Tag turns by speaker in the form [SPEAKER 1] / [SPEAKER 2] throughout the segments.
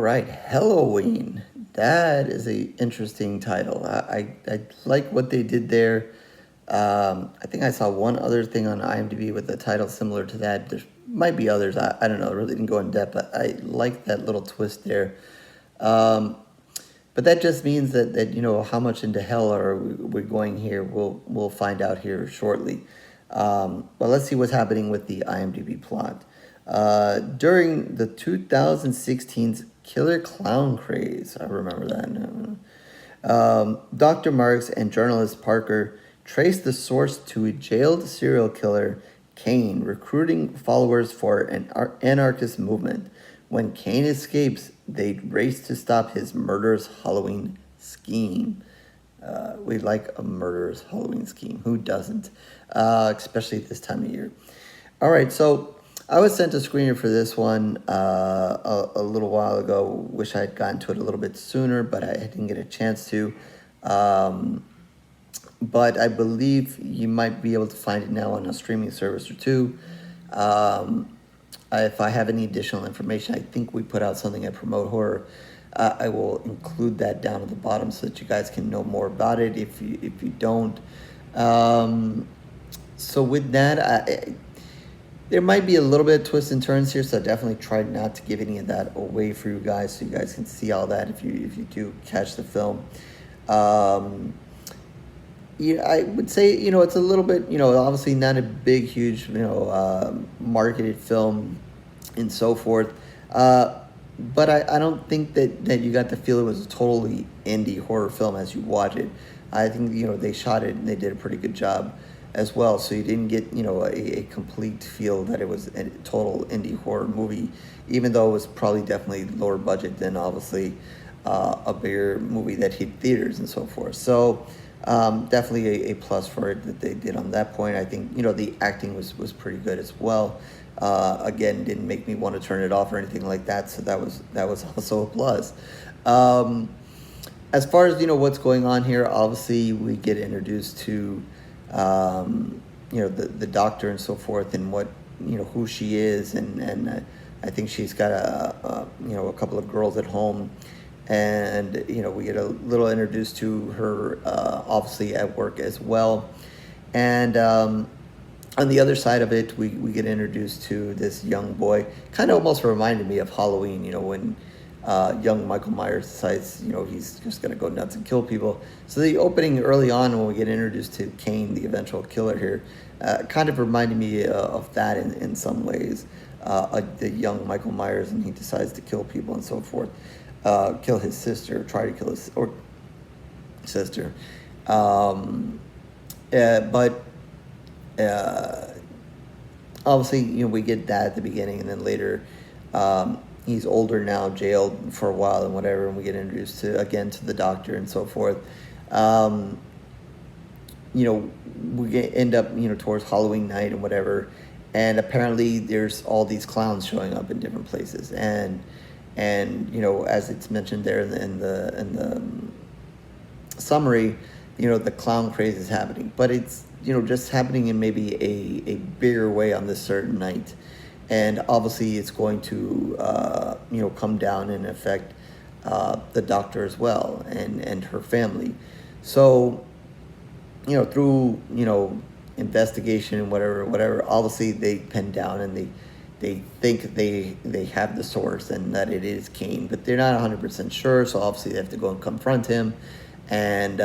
[SPEAKER 1] right, Helloween. That is a interesting title. I like what they did there. I think I saw one other thing on IMDb with a title similar to that. There might be others. I don't know. I really didn't go in depth, but I like that little twist there. Um, but that just means that how much into hell are we going here? We'll find out here shortly. But let's see what's happening with the IMDb plot. During the 2016's Killer Clown craze, I remember that. Dr. Marks and journalist Parker trace the source to a jailed serial killer, Kane, recruiting followers for an anarchist movement. When Kane escapes, they race to stop his murderous Halloween scheme. We like a murderous Halloween scheme. Who doesn't? Especially at this time of year. All right, so I was sent a screener for this one a little while ago. Wish I had gotten to it a little bit sooner, but I didn't get a chance to. But I believe you might be able to find it now on a streaming service or two. If I have any additional information, I think we put out something at Promote Horror. I will include that down at the bottom so that you guys can know more about it if you don't. So with that, there might be a little bit of twists and turns here, so I definitely try not to give any of that away for you guys, so you guys can see all that if you do catch the film. I would say it's a little bit obviously not a big huge marketed film and so forth, but I don't think that you got to feel it was a totally indie horror film as you watch it. I think they shot it and they did a pretty good job as well, so you didn't get a complete feel that it was a total indie horror movie, even though it was probably definitely lower budget than obviously a bigger movie that hit theaters and so forth. So definitely a plus for it that they did on that point. I think the acting was pretty good as well. Again, didn't make me want to turn it off or anything like that, so that was also a plus. As far as what's going on here, obviously we get introduced to the doctor and so forth, and what who she is, and I think she's got a couple of girls at home, and we get a little introduced to her obviously at work as well, and on the other side of it, we get introduced to this young boy. Kind of almost reminded me of Halloween, when young Michael Myers decides, he's just going to go nuts and kill people. So the opening early on when we get introduced to Kane, the eventual killer here, kind of reminded me of that in some ways. The young Michael Myers, and he decides to kill people and so forth. Kill his sister, try to kill his sister. But obviously, we get that at the beginning, and then later, he's older now, jailed for a while and whatever, and we get introduced to the doctor and so forth. We end up, towards Halloween night and whatever, and apparently there's all these clowns showing up in different places, and as it's mentioned there in the summary, the clown craze is happening, but it's just happening in maybe a bigger way on this certain night, and obviously it's going to come down and affect the doctor as well, and her family. So through investigation and whatever, obviously they pin down and they think they have the source and that it is Kane, but they're not 100% sure, so obviously they have to go and confront him, and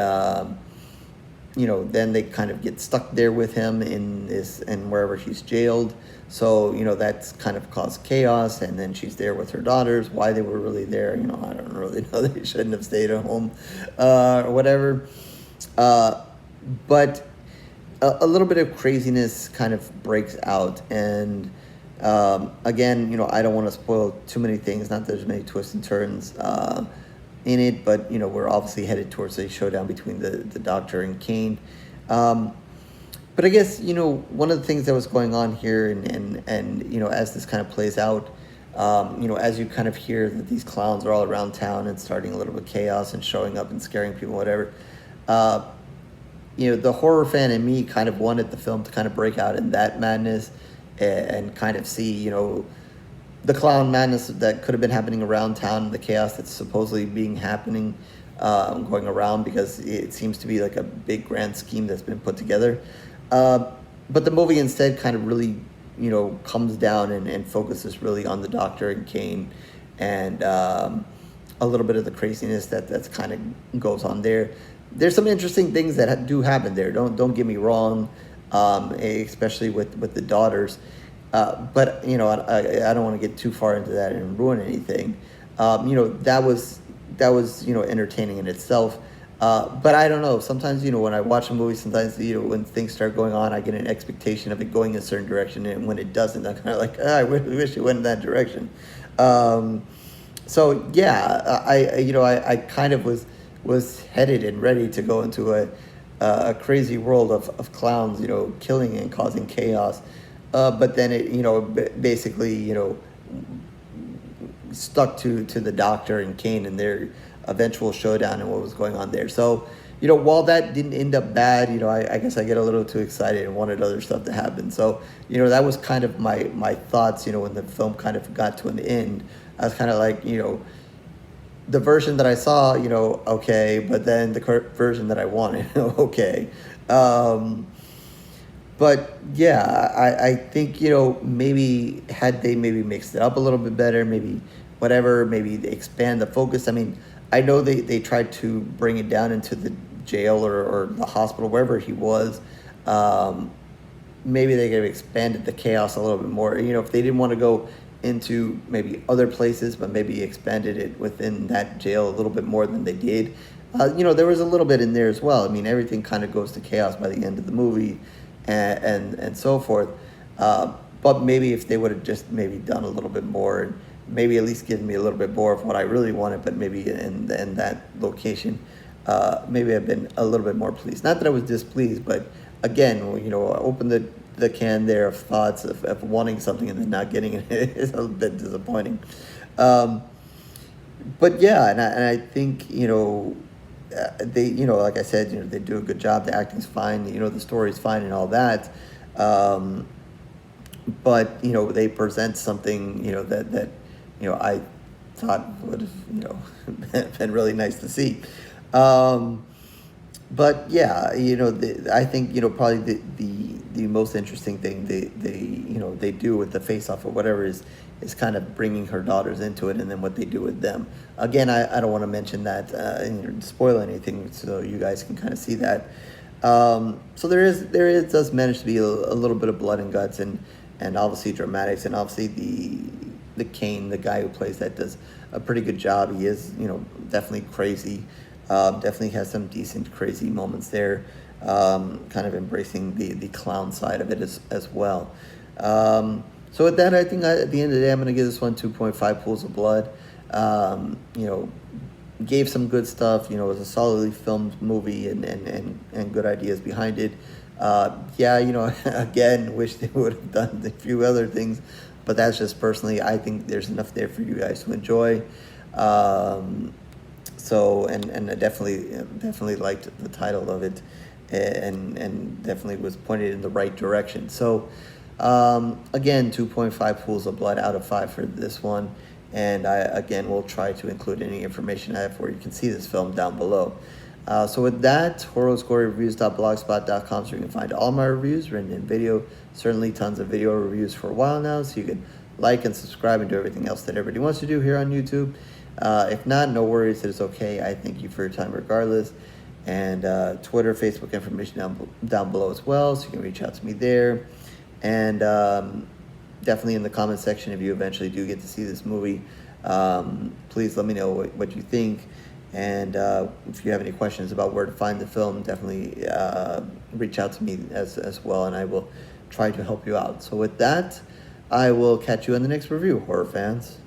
[SPEAKER 1] then they kind of get stuck there with him and wherever he's jailed. So, that's kind of caused chaos, and then she's there with her daughters. Why they were really there, I don't really know. They shouldn't have stayed at home, or whatever. But a little bit of craziness kind of breaks out, and again, I don't want to spoil too many things. Not that there's many twists and turns in it, but we're obviously headed towards a showdown between the doctor and Kane. But I guess one of the things that was going on here, and as this kind of plays out, as you kind of hear that these clowns are all around town and starting a little bit of chaos and showing up and scaring people, whatever. The horror fan in me kind of wanted the film to kind of break out in that madness and kind of see the clown madness that could have been happening around town, the chaos that's supposedly happening, going around, because it seems to be like a big grand scheme that's been put together. But the movie instead kind of really, comes down and focuses really on the Doctor and Kane, and a little bit of the craziness that's kind of goes on there. There's some interesting things that do happen there. Don't get me wrong, especially with the daughters. But I don't want to get too far into that and ruin anything. That was entertaining in itself. But I don't know. Sometimes when I watch a movie, sometimes when things start going on, I get an expectation of it going a certain direction, and when it doesn't, I'm kind of like, I wish it went in that direction. So yeah, I kind of was headed and ready to go into a crazy world of clowns, killing and causing chaos. But then it, basically, stuck to the Doctor and Kane and their eventual showdown and what was going on there. So, while that didn't end up bad, I guess I get a little too excited and wanted other stuff to happen. So, that was kind of my thoughts, when the film kind of got to an end. I was kind of like, the version that I saw, okay, but then the version that I wanted, okay. But yeah, I think, maybe had they maybe mixed it up a little bit better, maybe whatever, maybe they expand the focus. I mean, I know they tried to bring it down into the jail or the hospital, wherever he was. Maybe they could have expanded the chaos a little bit more. If they didn't want to go into maybe other places, but maybe expanded it within that jail a little bit more than they did. There was a little bit in there as well. I mean, everything kind of goes to chaos by the end of the movie. And so forth, but maybe if they would have just maybe done a little bit more, and maybe at least given me a little bit more of what I really wanted, but maybe in that location, maybe I've been a little bit more pleased. Not that I was displeased, but again, I opened the can there of thoughts of wanting something and then not getting it is a little bit disappointing. But yeah, and I think they, like I said, they do a good job. The acting's fine, the story's fine and all that. But they present something, that I thought would have, been really nice to see. But yeah, I think probably the most interesting thing they do with the face off or whatever is kind of bringing her daughters into it, and then what they do with them. Again, I don't want to mention that and spoil anything, so you guys can kind of see that. So there does manage to be a little bit of blood and guts, and obviously dramatics, and obviously the Kane, the guy who plays that, does a pretty good job. He is definitely crazy. Definitely has some decent crazy moments there. Kind of embracing the clown side of it as well. So with that, I think at the end of the day, I'm going to give this one 2.5 pools of blood. Gave some good stuff. It was a solidly filmed movie and good ideas behind it. Again, wish they would have done a few other things, but that's just personally, I think there's enough there for you guys to enjoy. So, and I definitely liked the title of it, and definitely was pointed in the right direction. So, again, 2.5 pools of blood out of 5 for this one. And I, again, will try to include any information I have where you can see this film down below. So with that, horrorscoryreviews.blogspot.com, so you can find all my reviews written in video. Certainly tons of video reviews for a while now, so you can like and subscribe and do everything else that everybody wants to do here on YouTube. If not, no worries, it is okay. I thank you for your time regardless. And Twitter, Facebook information down below as well, so you can reach out to me there. And definitely in the comment section, if you eventually do get to see this movie, please let me know what you think. And if you have any questions about where to find the film, definitely reach out to me as well, and I will try to help you out. So with that, I will catch you in the next review, horror fans.